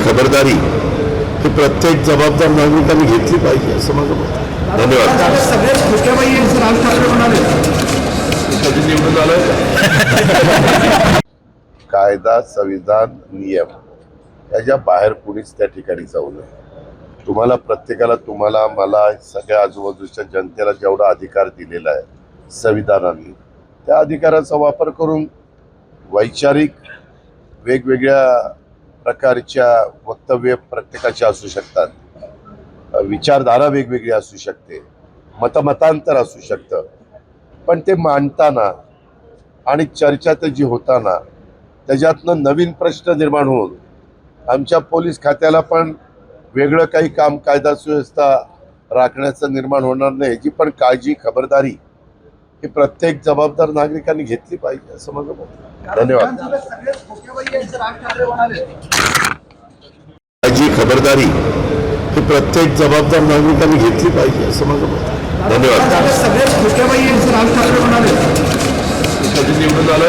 खबरदारी ही प्रत्येक जबाबदार नागरिकांनी घेतली पाहिजे असं माझं मत आहे. धन्यवाद. सगळे खोट्याबाई यांचं राज ठाकरे म्हणाले कधी निवडून आलं. कायदा संविधान नियम याच्या बाहेर कुणीच त्या ठिकाणी जाऊ नये. तुम्हाला प्रत्येकाला तुम्हाला मला सगळ्या आजूबाजूच्या जनतेला जेवढा अधिकार दिलेला आहे संविधानाने त्या अधिकाराचा वापर करून वैचारिक वेगवेगळ्या प्रकारच्या वक्तव्य प्रत्येकाचे असू शकतात, विचारधारा वेगवेगळी असू शकते, मतमतांतर असू शकतं, पण ते मांडताना आणि चर्चा त्याची होताना त्याच्यातनं नवीन प्रश्न निर्माण होऊन आमच्या पोलीस खात्याला पण वेगळं काही काम कायदा सुव्यवस्था राखण्याचं निर्माण होणार नाही याची पण काळजी खबरदारी ही प्रत्येक जबाबदार नागरिकांनी घेतली पाहिजे असं माझं मत आहे. धन्यवाद. सगळे खोट्याबाई यांचं राज ठाकरे म्हणाले काळजी खबरदारी ही प्रत्येक जबाबदार नागरिकांनी घेतली पाहिजे असं माझं मत आहे. धन्यवाद. सगळे खोट्याबाई यांचं राज ठाकरे म्हणाले कधी निवडून आलं.